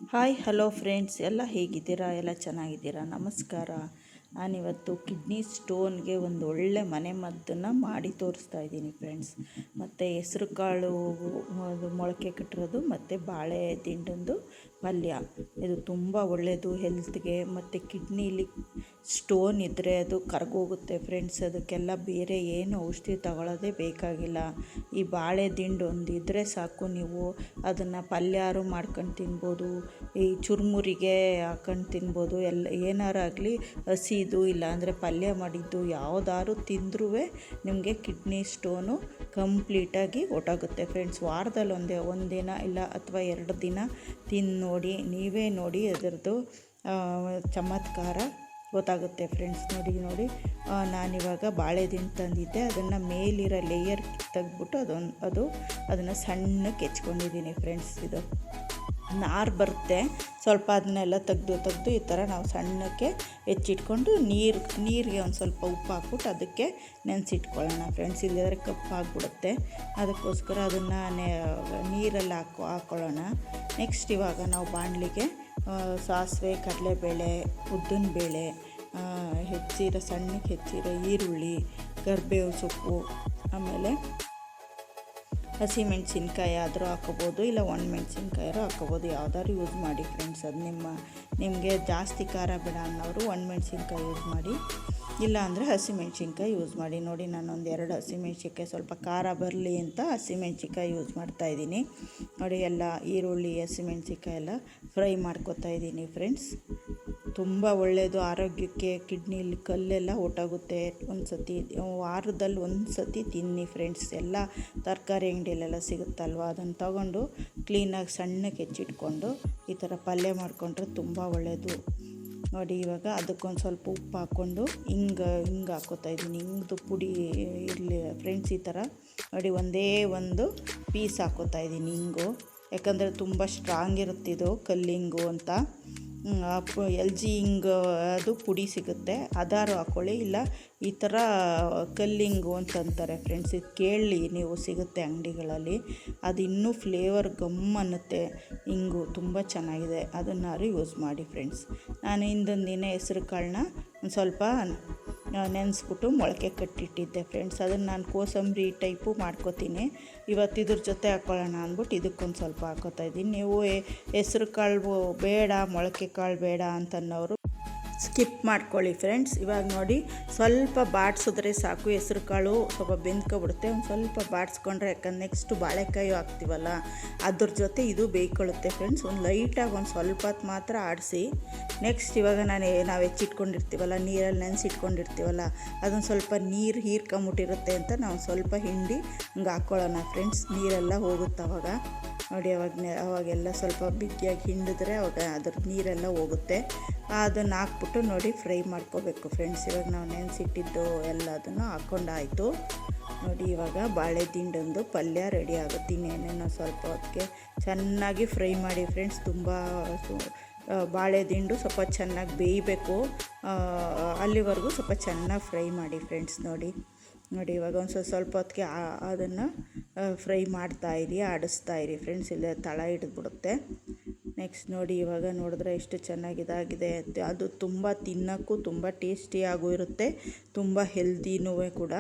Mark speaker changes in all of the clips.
Speaker 1: Hi hello friends, ಎಲ್ಲ ಹೇಗಿದ್ದೀರಾ? ಎಲ್ಲ ಚೆನ್ನಾಗಿದ್ದೀರಾ? ನಮಸ್ಕಾರ. ನಾನಿವತ್ತು ಕಿಡ್ನಿ ಸ್ಟೋನ್ಗೆ ಒಂದು ಒಳ್ಳೆ ಮನೆಮದ್ದನ್ನು ಮಾಡಿ ತೋರಿಸ್ತಾ ಇದ್ದೀನಿ ಫ್ರೆಂಡ್ಸ್. ಮತ್ತು ಹೆಸ್ರು ಕಾಳು ಮೊಳಕೆ ಕಟ್ಟಿರೋದು ಮತ್ತು ಬಾಳೆ ದಿಂಡಂದು ಪಲ್ಯ. ಇದು ತುಂಬ ಒಳ್ಳೆಯದು ಹೆಲ್ತ್ಗೆ. ಮತ್ತು ಕಿಡ್ನಿಲಿ ಸ್ಟೋನ್ ಇದ್ದರೆ ಅದು ಕರಗೋಗುತ್ತೆ ಫ್ರೆಂಡ್ಸ್. ಅದಕ್ಕೆಲ್ಲ ಬೇರೆ ಏನು ಔಷಧಿ ತಗೊಳ್ಳೋದೇ ಬೇಕಾಗಿಲ್ಲ. ಈ ಬಾಳೆ ದಿಂಡು ಒಂದು ಇದ್ದರೆ ಸಾಕು, ನೀವು ಅದನ್ನು ಪಲ್ಯಾರು ಮಾಡ್ಕೊಂಡು ತಿನ್ಬೋದು, ಈ ಚುರುಮುರಿಗೆ ಹಾಕೊಂಡು ತಿನ್ಬೋದು. ಏನಾರಾಗಲಿ ಹಸಿದು ಇಲ್ಲಾಂದರೆ ಪಲ್ಯ ಮಾಡಿದ್ದು ಯಾವುದಾದ್ರು ತಿಂದ್ರೂ ನಿಮಗೆ ಕಿಡ್ನಿ ಸ್ಟೋನು ಕಂಪ್ಲೀಟಾಗಿ ಹೊರಟೋಗುತ್ತೆ ಫ್ರೆಂಡ್ಸ್. ವಾರದಲ್ಲಿ ಒಂದಿನ ಇಲ್ಲ ಅಥವಾ 2 ದಿನ ತಿಂದು ನೋಡಿ, ನೀವೇ ನೋಡಿ ಅದರದ್ದು ಚಮತ್ಕಾರ ಗೊತ್ತಾಗುತ್ತೆ ಫ್ರೆಂಡ್ಸ್. ನೋಡಿ ನಾನಿವಾಗ ಬಾಳೆದಿಂಡು ತಂದಿದ್ದೆ, ಅದನ್ನು ಮೇಲಿರೋ ಲೇಯರ್ ತೆಗೆದ್ಬಿಟ್ಟು ಅದನ್ನು ಸಣ್ಣಕ್ಕೆ ಹೆಚ್ಕೊಂಡಿದ್ದೀನಿ ಫ್ರೆಂಡ್ಸ್. ಇದು ನಾರು ಬರುತ್ತೆ ಸ್ವಲ್ಪ, ಅದನ್ನೆಲ್ಲ ತೆಗೆದು ಈ ಥರ ನಾವು ಸಣ್ಣಕ್ಕೆ ಹೆಚ್ಚಿಟ್ಕೊಂಡು ನೀರಿಗೆ ಒಂದು ಸ್ವಲ್ಪ ಉಪ್ಪು ಹಾಕ್ಬಿಟ್ಟು ಅದಕ್ಕೆ ನೆನೆಸಿಟ್ಕೊಳ್ಳೋಣ ಫ್ರೆಂಡ್ಸ್. ಇಲ್ಲದ್ರೆ ಕಪ್ಪಾಗಿಬಿಡುತ್ತೆ. ಅದಕ್ಕೋಸ್ಕರ ಅದನ್ನು ನೀರಲ್ಲಿ ಹಾಕ್ಕೊಳ್ಳೋಣ. ನೆಕ್ಸ್ಟ್ ಇವಾಗ ನಾವು ಬಾಣಲಿಗೆ ಸಾಸಿವೆ, ಕಡಲೆಬೇಳೆ, ಉದ್ದಿನಬೇಳೆ, ಸಣ್ಣಕ್ಕೆ ಹೆಚ್ಚಿರೋ ಈರುಳ್ಳಿ, ಕರಿಬೇವು ಸೊಪ್ಪು, ಆಮೇಲೆ ಹಸಿಮೆಣ್ಸಿನ್ಕಾಯಿ ಆದರೂ ಹಾಕೋಬೋದು, ಇಲ್ಲ ಒಣಮೆಣ್ಸಿನ್ಕಾಯಾರು ಹಾಕೋಬೋದು. ಯಾವ್ದಾದ್ರು ಯೂಸ್ ಮಾಡಿ ಫ್ರೆಂಡ್ಸ್. ಅದು ನಿಮಗೆ ಜಾಸ್ತಿ ಖಾರ ಬೇಡ ಅನ್ನೋರು ಒಣಮೆಣ್ಸಿನ್ಕಾಯಿ ಯೂಸ್ ಮಾಡಿ, ಇಲ್ಲ ಅಂದರೆ ಹಸಿಮೆಣ್ಸಿನ್ಕಾಯಿ ಯೂಸ್ ಮಾಡಿ. ನೋಡಿ ನಾನೊಂದು 2 ಹಸಿಮೆಣ್ಸಿನ್ಕಾಯಿ ಸ್ವಲ್ಪ ಖಾರ ಬರಲಿ ಅಂತ ಹಸಿಮೆಣ್ಸಿನ್ಕಾಯಿ ಯೂಸ್ ಮಾಡ್ತಾಯಿದ್ದೀನಿ. ನೋಡಿ ಎಲ್ಲ ಈರುಳ್ಳಿ, ಹಸಿಮೆಣ್ಸಿನ್ಕಾಯಿ ಎಲ್ಲ ಫ್ರೈ ಮಾಡ್ಕೊತಾ ಇದ್ದೀನಿ ಫ್ರೆಂಡ್ಸ್. ತುಂಬ ಒಳ್ಳೆಯದು ಆರೋಗ್ಯಕ್ಕೆ. ಕಿಡ್ನಿಲಿ ಕಲ್ಲೆಲ್ಲ ಹೊರಟೋಗುತ್ತೆ. ವಾರದಲ್ಲಿ ಒಂದು ಸತಿ ತಿನ್ನಿ ಫ್ರೆಂಡ್ಸ್. ಎಲ್ಲ ತರಕಾರಿ ಅಂಗಡಿಯಲ್ಲೆಲ್ಲ ಸಿಗುತ್ತಲ್ವ, ಅದನ್ನು ತಗೊಂಡು ಕ್ಲೀನಾಗಿ ಸಣ್ಣಕ್ಕೆ ಹೆಚ್ಚಿಟ್ಕೊಂಡು ಈ ಥರ ಪಲ್ಯ ಮಾಡಿಕೊಂಡ್ರೆ ತುಂಬ ಒಳ್ಳೆಯದು. ನೋಡಿ ಇವಾಗ ಅದಕ್ಕೊಂದು ಸ್ವಲ್ಪ ಉಪ್ಪು ಹಾಕ್ಕೊಂಡು ಹಿಂಗೆ ಹಾಕ್ಕೋತಾ ಇದ್ದೀನಿ. ಹಿಂಗ್ದು ಪುಡಿ ಇರಲಿ ಫ್ರೆಂಡ್ಸ್. ಈ ಥರ ನೋಡಿ ಒಂದೇ ಒಂದು ಪೀಸ್ ಹಾಕ್ಕೋತಾ ಇದ್ದೀನಿ ಹಿಂಗು, ಯಾಕಂದರೆ ತುಂಬ ಸ್ಟ್ರಾಂಗ್ ಇರುತ್ತಿದ್ದು ಕಲ್ಲಿಂಗು ಅಂತ. LG ಹಿಂಗೆ ಅದು ಪುಡಿ ಸಿಗುತ್ತೆ, ಅದಾರು ಹಾಕ್ಕೊಳ್ಳಿ. ಇಲ್ಲ ಈ ಥರ ಕಲ್ಲಿಂಗು ಅಂತಂತಾರೆ ಫ್ರೆಂಡ್ಸ್, ಇದು ಕೇಳಿ ನೀವು, ಸಿಗುತ್ತೆ ಅಂಗಡಿಗಳಲ್ಲಿ. ಅದು ಇನ್ನೂ ಫ್ಲೇವರ್ ಗಮ್ ಅನ್ನುತ್ತೆ. ಹಿಂಗು ತುಂಬ ಚೆನ್ನಾಗಿದೆ, ಅದನ್ನಾರು ಯೂಸ್ ಮಾಡಿ ಫ್ರೆಂಡ್ಸ್. ನಾನು ಹಿಂದೊಂದು ದಿನ ಹೆಸ್ರು ಕಾಳನ್ನ ಒಂದು ಸ್ವಲ್ಪ ನೆನೆಸ್ಬಿಟ್ಟು ಮೊಳಕೆ ಕಟ್ಟಿಟ್ಟಿದ್ದೆ ಫ್ರೆಂಡ್ಸ್. ಅದನ್ನು ನಾನು ಕೋಸಂಬರಿ ಟೈಪು ಮಾಡ್ಕೋತೀನಿ. ಇವತ್ತು ಇದ್ರ ಜೊತೆ ಹಾಕ್ಕೊಳ್ಳೋಣ ಅಂದ್ಬಿಟ್ಟು ಇದಕ್ಕೊಂದು ಸ್ವಲ್ಪ ಹಾಕ್ಕೋತಾ ಇದ್ದೀನಿ. ನೀವು ಹೆಸ್ರು ಕಾಳು ಬೇಡ, ಮೊಳಕೆ ಕಾಳು ಬೇಡ ಅಂತನ್ನೋರು ಸ್ಕಿಪ್ ಮಾಡ್ಕೊಳ್ಳಿ ಫ್ರೆಂಡ್ಸ್. ಇವಾಗ ನೋಡಿ ಸ್ವಲ್ಪ ಬಾಡಿಸಿದ್ರೆ ಸಾಕು, ಹೆಸ್ರು ಕಾಳು ಸ್ವಲ್ಪ ಬೆಂದ್ಕೊಬಿಡುತ್ತೆ. ಒಂದು ಸ್ವಲ್ಪ ಬಾಡಿಸ್ಕೊಂಡ್ರೆ, ಯಾಕಂದ್ರೆ ನೆಕ್ಸ್ಟು ಬಾಳೆಕಾಯಿ ಹಾಕ್ತೀವಲ್ಲ ಅದ್ರ ಜೊತೆ ಇದು ಬೇಯ್ಕೊಳ್ಳುತ್ತೆ ಫ್ರೆಂಡ್ಸ್. ಒಂದು ಲೈಟಾಗಿ ಒಂದು ಸ್ವಲ್ಪ ಹೊತ್ತು ಮಾತ್ರ ಆಡಿಸಿ. ನೆಕ್ಸ್ಟ್ ಇವಾಗ ನಾವು ಹೆಚ್ಚಿಟ್ಕೊಂಡಿರ್ತೀವಲ್ಲ, ನೀರಲ್ಲಿ ನೆನೆಸಿಟ್ಕೊಂಡಿರ್ತೀವಲ್ಲ, ಅದೊಂದು ಸ್ವಲ್ಪ ನೀರು ಹೀರ್ಕೊಂಬಿಟ್ಟಿರುತ್ತೆ ಅಂತ ನಾವು ಸ್ವಲ್ಪ ಹಿಂಡಿ ಹಂಗೆ ಹಾಕ್ಕೊಳ್ಳೋಣ ಫ್ರೆಂಡ್ಸ್. ನೀರೆಲ್ಲ ಹೋಗುತ್ತೆ ಅವಾಗ. ನೋಡಿ ಅವಾಗೆಲ್ಲ ಸ್ವಲ್ಪ ಬಿಗಿಯಾಗಿ ಹಿಂಡಿದ್ರೆ ಅವಾಗ ಅದ್ರ ನೀರೆಲ್ಲ ಹೋಗುತ್ತೆ. ಅದನ್ನು ಹಾಕ್ಬಿಟ್ಟು ನೋಡಿ ಫ್ರೈ ಮಾಡ್ಕೋಬೇಕು ಫ್ರೆಂಡ್ಸ್. ಇವಾಗ ನಾವು ನೆನೆಸಿಟ್ಟಿದ್ದು ಎಲ್ಲದನ್ನು ಹಾಕ್ಕೊಂಡಾಯಿತು. ನೋಡಿ ಇವಾಗ ಬಾಳೆ ದಿಂಡೊಂದು ಪಲ್ಯ ರೆಡಿ ಆಗುತ್ತೆ. ಇನ್ನೇನೇನೋ ಸ್ವಲ್ಪ ಹೊತ್ತಿಗೆ ಚೆನ್ನಾಗಿ ಫ್ರೈ ಮಾಡಿ ಫ್ರೆಂಡ್ಸ್. ತುಂಬ ಬಾಳೆ ದಿಂಡು ಸ್ವಲ್ಪ ಚೆನ್ನಾಗಿ ಬೇಯಬೇಕು, ಅಲ್ಲಿವರೆಗೂ ಸ್ವಲ್ಪ ಚೆನ್ನಾಗಿ ಫ್ರೈ ಮಾಡಿ ಫ್ರೆಂಡ್ಸ್. ನೋಡಿ ಇವಾಗ ಒಂದು ಸ್ವಲ್ಪ ಹೊತ್ತಿಗೆ ಅದನ್ನು ಫ್ರೈ ಮಾಡ್ತಾಯಿರಿ, ಆಡಿಸ್ತಾಯಿರಿ ಫ್ರೆಂಡ್ಸ್, ಇಲ್ಲ ತಳ ಹಿಡಿದ್ಬಿಡುತ್ತೆ. ನೆಕ್ಸ್ಟ್ ನೋಡಿ ಇವಾಗ ನೋಡಿದ್ರೆ ಎಷ್ಟು ಚೆನ್ನಾಗಿದಾಗಿದೆ. ಅದು ತುಂಬ ತಿನ್ನೋಕ್ಕೂ ತುಂಬ ಟೇಸ್ಟಿಯಾಗೂ ಇರುತ್ತೆ, ತುಂಬ ಹೆಲ್ದಿನೂ ಕೂಡ.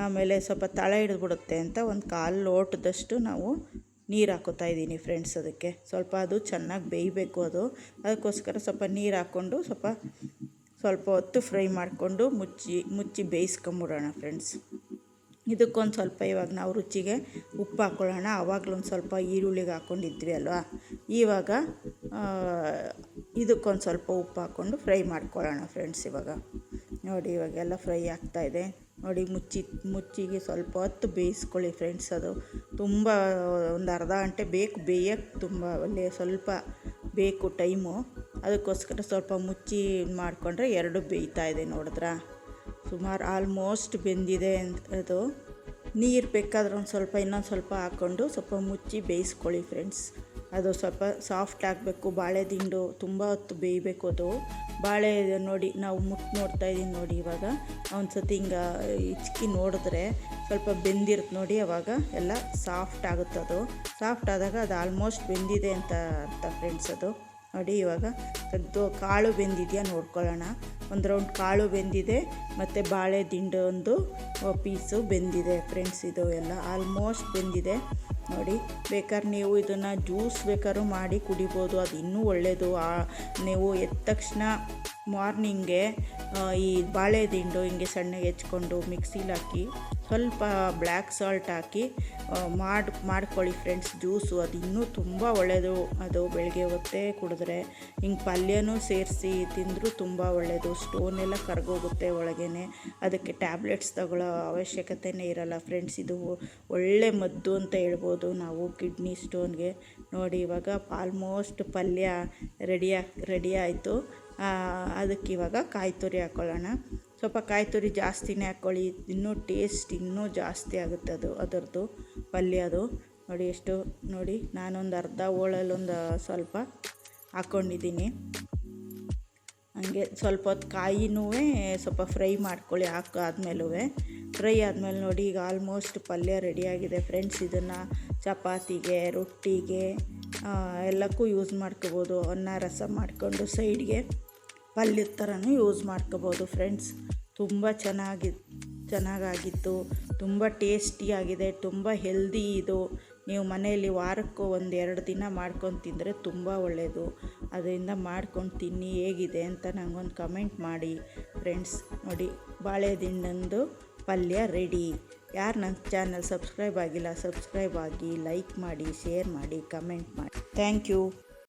Speaker 1: ಆಮೇಲೆ ಸ್ವಲ್ಪ ತಳ ಹಿಡಿದ್ಬಿಡುತ್ತೆ ಅಂತ ಒಂದು 1/4 ಲೋಟದಷ್ಟು ನಾವು ನೀರು ಹಾಕೋತಾ ಇದ್ದೀನಿ ಫ್ರೆಂಡ್ಸ್. ಅದಕ್ಕೆ ಸ್ವಲ್ಪ ಅದು ಚೆನ್ನಾಗಿ ಬೇಯಬೇಕು. ಅದಕ್ಕೋಸ್ಕರ ಸ್ವಲ್ಪ ನೀರು ಹಾಕ್ಕೊಂಡು ಸ್ವಲ್ಪ ಹೊತ್ತು ಫ್ರೈ ಮಾಡಿಕೊಂಡು ಮುಚ್ಚಿ ಬೇಯಿಸ್ಕೊಂಬಿಡೋಣ ಫ್ರೆಂಡ್ಸ್. ಇದಕ್ಕೊಂದು ಸ್ವಲ್ಪ ಇವಾಗ ನಾವು ರುಚಿಗೆ ಉಪ್ಪು ಹಾಕ್ಕೊಳ್ಳೋಣ. ಆವಾಗಲೊಂದು ಸ್ವಲ್ಪ ಈರುಳ್ಳಿಗೆ ಹಾಕ್ಕೊಂಡಿದ್ವಿ ಅಲ್ವಾ, ಇವಾಗ ಇದಕ್ಕೊಂದು ಸ್ವಲ್ಪ ಉಪ್ಪು ಹಾಕ್ಕೊಂಡು ಫ್ರೈ ಮಾಡ್ಕೊಳ್ಳೋಣ ಫ್ರೆಂಡ್ಸ್. ಇವಾಗ ನೋಡಿ ಇವಾಗೆಲ್ಲ ಫ್ರೈ ಆಗ್ತಾಯಿದೆ. ನೋಡಿ ಮುಚ್ಚಿಗೆ ಸ್ವಲ್ಪ ಹೊತ್ತು ಬೇಯಿಸ್ಕೊಳ್ಳಿ ಫ್ರೆಂಡ್ಸ್. ಅದು ತುಂಬ ಒಂದು ಅರ್ಧ ಗಂಟೆ ಬೇಕು ಬೇಯಕ್ಕೆ, ತುಂಬ ಒಳ್ಳೆಯ ಸ್ವಲ್ಪ ಬೇಕು ಟೈಮು. ಅದಕ್ಕೋಸ್ಕರ ಸ್ವಲ್ಪ ಮುಚ್ಚಿ ಮಾಡಿಕೊಂಡ್ರೆ 2 ಬೇಯ್ತಾಯಿದೆ. ನೋಡಿದ್ರಾ, ಸುಮಾರು ಆಲ್ಮೋಸ್ಟ್ ಬೆಂದಿದೆ. ಅದು ನೀರು ಬೇಕಾದ್ರೆ ಇನ್ನೊಂದು ಸ್ವಲ್ಪ ಹಾಕ್ಕೊಂಡು ಸ್ವಲ್ಪ ಮುಚ್ಚಿ ಬೇಯಿಸ್ಕೊಳ್ಳಿ ಫ್ರೆಂಡ್ಸ್. ಅದು ಸ್ವಲ್ಪ ಸಾಫ್ಟ್ ಆಗಬೇಕು. ಬಾಳೆ ದಿಂಡು ತುಂಬ ಹೊತ್ತು ಬೇಯಬೇಕು. ಅದು ಬಾಳೆ ನೋಡಿ ನಾವು ನೋಡ್ತಾ ಇದ್ದೀನಿ. ನೋಡಿ ಇವಾಗ ಒಂದು ಸತಿ ಹಿಂಗೆ ಹಿಚ್ಕಿ ನೋಡಿದ್ರೆ ಸ್ವಲ್ಪ ಬೆಂದಿರುತ್ತೆ ನೋಡಿ, ಅವಾಗ ಎಲ್ಲ ಸಾಫ್ಟ್ ಆಗುತ್ತೆ. ಅದು ಸಾಫ್ಟ್ ಆದಾಗ ಅದು ಆಲ್ಮೋಸ್ಟ್ ಬೆಂದಿದೆ ಅಂತ ಅರ್ಥ ಫ್ರೆಂಡ್ಸ್. ಅದು ನೋಡಿ ಇವಾಗ ತೆಗೆದು ಕಾಳು ಬೆಂದಿದೆಯಾ ನೋಡ್ಕೊಳ್ಳೋಣ. ಒಂದು ರೌಂಡ್ ಕಾಳು ಬೆಂದಿದೆ ಮತ್ತು ಬಾಳೆ ದಿಂಡು ಒಂದು ಪೀಸು ಬೆಂದಿದೆ ಫ್ರೆಂಡ್ಸ್. ಇದು ಎಲ್ಲ ಆಲ್ಮೋಸ್ಟ್ ಬೆಂದಿದೆ ನೋಡಿ. ಬೇಕಾದ್ರೆ ನೀವು ಇದನ್ನು ಜ್ಯೂಸ್ ಬೇಕಾದ್ರೂ ಮಾಡಿ ಕುಡಿಬೋದು, ಅದು ಇನ್ನೂ ಒಳ್ಳೆಯದು. ನೀವು ಎದ್ದ ತಕ್ಷಣ ಮಾರ್ನಿಂಗೆ ಈ ಬಾಳೆ ದಿಂಡು ಹಿಂಗೆ ಸಣ್ಣಗೆ ಹೆಚ್ಕೊಂಡು ಮಿಕ್ಸಿಲಿ ಹಾಕಿ ಸ್ವಲ್ಪ ಬ್ಲ್ಯಾಕ್ ಸಾಲ್ಟ್ ಹಾಕಿ ಮಾಡ್ಕೊಳ್ಳಿ ಫ್ರೆಂಡ್ಸ್ ಜ್ಯೂಸು. ಅದು ಇನ್ನೂ ತುಂಬ ಒಳ್ಳೆಯದು. ಅದು ಬೆಳಗ್ಗೆ ಹೊತ್ತೇ ಕುಡಿದ್ರೆ ಹಿಂಗೆ ಪಲ್ಯನೂ ಸೇರಿಸಿ ತಿಂದರೂ ತುಂಬ ಒಳ್ಳೆಯದು. ಸ್ಟೋನ್ ಎಲ್ಲ ಕರಗೋಗುತ್ತೆ ಒಳಗೇ. ಅದಕ್ಕೆ ಟ್ಯಾಬ್ಲೆಟ್ಸ್ ತಗೊಳ್ಳೋ ಅವಶ್ಯಕತೆಯೇ ಇರಲ್ಲ ಫ್ರೆಂಡ್ಸ್. ಇದು ಒಳ್ಳೆ ಮದ್ದು ಅಂತ ಹೇಳ್ಬೋದು ನಾವು ಕಿಡ್ನಿ ಸ್ಟೋನ್ಗೆ. ನೋಡಿ ಇವಾಗ ಆಲ್ಮೋಸ್ಟ್ ಪಲ್ಯ ರೆಡಿ ಆಯಿತು. ಅದಕ್ಕೆ ಇವಾಗ ಕಾಯಿ ತುರಿ ಹಾಕ್ಕೊಳ್ಳೋಣ. ಸ್ವಲ್ಪ ಕಾಯಿ ತುರಿ ಜಾಸ್ತಿನೇ ಹಾಕ್ಕೊಳ್ಳಿ, ಇನ್ನೂ ಟೇಸ್ಟ್ ಇನ್ನೂ ಜಾಸ್ತಿ ಆಗುತ್ತೆ ಅದರದ್ದು ಪಲ್ಯದು. ನೋಡಿ ಎಷ್ಟು ನೋಡಿ, ನಾನೊಂದು ಅರ್ಧ ಹೋಳಲ್ಲೊಂದು ಸ್ವಲ್ಪ ಹಾಕ್ಕೊಂಡಿದ್ದೀನಿ. ಹಂಗೆ ಸ್ವಲ್ಪ ಹೊತ್ತು ಕಾಯಿನೂ ಸ್ವಲ್ಪ ಫ್ರೈ ಮಾಡ್ಕೊಳ್ಳಿ. ಆದಮೇಲೂ ಫ್ರೈ ಆದಮೇಲೆ ನೋಡಿ ಈಗ ಆಲ್ಮೋಸ್ಟ್ ಪಲ್ಯ ರೆಡಿಯಾಗಿದೆ ಫ್ರೆಂಡ್ಸ್. ಇದನ್ನು ಚಪಾತಿಗೆ, ರೊಟ್ಟಿಗೆ ಎಲ್ಲಕ್ಕೂ ಯೂಸ್ ಮಾಡ್ಕೋಬೋದು. ಅನ್ನ ರಸ ಮಾಡಿಕೊಂಡು ಸೈಡ್ಗೆ ಪಲ್ಯದ ಥರನೂ ಯೂಸ್ ಮಾಡ್ಕೋಬೋದು ಫ್ರೆಂಡ್ಸ್. ತುಂಬ ಚೆನ್ನಾಗಾಗಿತ್ತು, ತುಂಬ ಟೇಸ್ಟಿಯಾಗಿದೆ, ತುಂಬ ಹೆಲ್ದಿ. ಇದು ನೀವು ಮನೆಯಲ್ಲಿ ವಾರಕ್ಕೂ 1-2 ದಿನ ಮಾಡ್ಕೊಂಡು ತಿಂದರೆ ತುಂಬ ಒಳ್ಳೆಯದು. ಅದರಿಂದ ಮಾಡ್ಕೊಂಡು ತಿನ್ನಿ, ಹೇಗಿದೆ ಅಂತ ನನಗೊಂದು ಕಮೆಂಟ್ ಮಾಡಿ ಫ್ರೆಂಡ್ಸ್. ನೋಡಿ ಬಾಳೆ ದಿಂಡಂದು ಪಲ್ಯ ರೆಡಿ. ಯಾರು ನನ್ನ ಚಾನಲ್ ಸಬ್ಸ್ಕ್ರೈಬ್ ಆಗಿಲ್ಲ ಸಬ್ಸ್ಕ್ರೈಬ್ ಆಗಿ, ಲೈಕ್ ಮಾಡಿ, ಶೇರ್ ಮಾಡಿ, ಕಮೆಂಟ್ ಮಾಡಿ. Thank you.